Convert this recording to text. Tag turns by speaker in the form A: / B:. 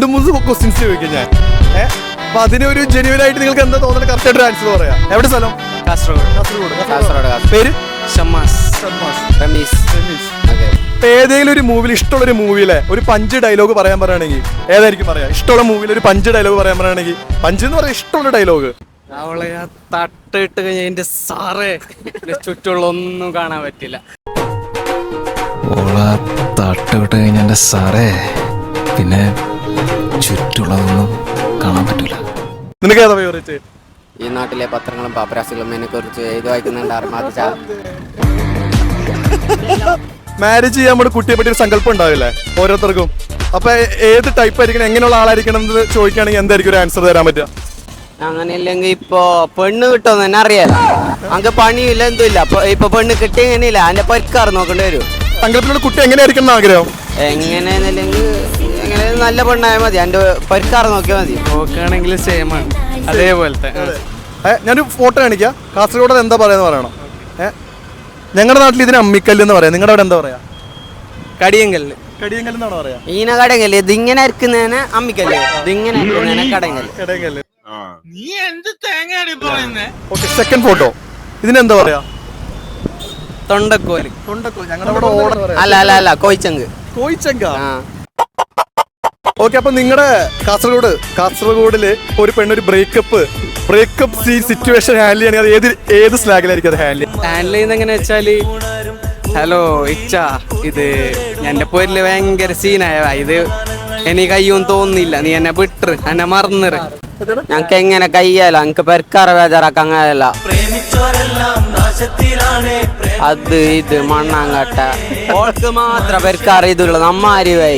A: 2-3 questions ചോദിക്കും ഞാൻ. അപ്പൊ അതിനൊരു ജെന്യുവൻ ആയിട്ട് നിങ്ങൾക്ക് എന്താ തോന്നുന്നത്? കറക്റ്റ് ആയിട്ട് ആൻസർ പറയാം. എവിടെ സ്ഥലം?
B: കാസർഗോഡ്.
A: പേര്?
B: ഷമ്മാസ്.
A: റമീസ്. ഏതെങ്കിലും ഒരു മൂവിയിൽ, ഇഷ്ടമുള്ള ഒരു മൂവിയിലെ ഒരു പഞ്ച് ഡയലോഗ് പറയാൻ പറയുകയാണെങ്കിൽ ഏതായിരിക്കും പറയാ? ഇഷ്ടമുള്ള മൂവിയിൽ ഒരു പഞ്ച് ഡയലോഗ് പറയാൻ പറയുകയാണെങ്കിൽ, പഞ്ച് എന്ന് പറയാം ഇഷ്ടമുള്ള ഡയലോഗ്.
B: അവളെ ആ തട്ടിട്ട് കഴിഞ്ഞ എന്റെ സാറേ ചുറ്റുള്ള ഒന്നും കാണാൻ പറ്റില്ല.
C: ഓളെ തട്ടിട്ട് കഴിഞ്ഞ എന്റെ സാറേ പിന്നെ ചുറ്റുള്ളതൊന്നും കാണാൻ പറ്റില്ല.
A: നിനക്ക് ഏതാ ഫേവറേറ്റ്?
D: ഈ നാട്ടിലെ പത്രങ്ങളും പാപ്പരാസികളും എന്നെ കുറിച്ച് എഴുതി വായിക്കുന്നുണ്ട്. ആത്മഹത്യ.
A: മാരേജ് ചെയ്യാൻ വേണ്ടി കുട്ടിയെ പറ്റി ഒരു സങ്കല്പം ഉണ്ടാവില്ലേ ഓരോരുത്തർക്കും? അപ്പൊ ഏത് ടൈപ്പ് ആയിരിക്കണം, എങ്ങനെയുള്ള ആളായിരിക്കണം എന്ന് ചോദിക്കുകയാണെങ്കിൽ എന്തായിരിക്കും ഒരു ആൻസർ തരാൻ പറ്റുക?
D: അങ്ങനെയില്ലെങ്കിൽ ഇപ്പൊ പെണ്ണ് കിട്ടുമെന്ന് തന്നെ അറിയാലോ. അങ്ങ് പണിയില്ല എന്തുമില്ല. ഇപ്പൊ പെണ്ണ് കിട്ടി എങ്ങനെയില്ല, അതിന്റെ പരിക്കാർ നോക്കേണ്ടി വരും.
A: സങ്കല്പത്തിലുള്ള കുട്ടി എങ്ങനെയായിരിക്കണം എന്ന് ആഗ്രഹം?
D: എങ്ങനെയെന്നില്ലെങ്കിൽ എങ്ങനെ നല്ല പെണ്ണായാൽ മതി, അതിന്റെ പരിക്കാർ നോക്കിയാൽ മതി.
B: നോക്കുകയാണെങ്കിൽ സെയിം ആണ്, അതേപോലത്തെ.
A: ഞാനൊരു ഫോട്ടോ കാണിക്കാം. കാസർഗോഡ് എന്താ പറയാന്ന് പറയണം. ഞങ്ങളുടെ നാട്ടിൽ ഇതിന് അമ്മിക്കല്ല് എന്ന് പറയാം. നിങ്ങളുടെ അവിടെ എന്താ പറയാ?
B: കടിയങ്കല്ല്.
A: കടിയങ്കല്ല് എന്നാണ് പറയാ.
D: ഈന കടങ്കല്ല്. ഇതിങ്ങനെ അരക്കുന്നതിന് അമ്മിക്കല്ല്, ഇതിങ്ങനെ അരക്കുന്നതിന് കടങ്കല്ല്.
A: കടയങ്കല്ല്. Okay, second photo. ഇതിനെന്താ പറയാ?
B: തൊണ്ടക്കോല്.
A: തൊണ്ടക്കോല്. ഞങ്ങളുടെ അവിടെ
D: അല്ല കോയിച്ചങ്ക്.
A: കോയിച്ചങ്ക. ഓക്കെ, അപ്പൊ നിങ്ങളുടെ കാസർഗോഡില് ഒരു പെണ്ണൊരു ബ്രേക്കപ്പ് സിറ്റുവേഷൻ ഹാൻഡിൽ ചെയ്യണമെങ്കിൽ അത് ഏത് സ്ലാഗിലായിരിക്കും അത് ഹാൻഡിൽ
B: ചെയ്യുന്നത്? എങ്ങനെ വെച്ചാല്, ഹലോ ഇച്ച, ഇത് എന്റെ പേരില് ഭയങ്കര സീനായ, ഇത് എനിക്ക് കയ്യൊന്നും തോന്നുന്നില്ല, നീ എന്നെ വിട്ടറ്, എന്നെ മറന്നിറ്.
D: ഞങ്ങക്ക് എങ്ങനെ കയ്യല്ല, ഞങ്ങക്ക് പെരക്കാറ ബേജാറാക്ക അങ്ങനല്ല. അത് ഇത് മണ്ണാങ്കട്ട ഓൾക്ക് മാത്രം പെരക്കാറ് ഇതുള്ളത് നമ്മാരി വൈ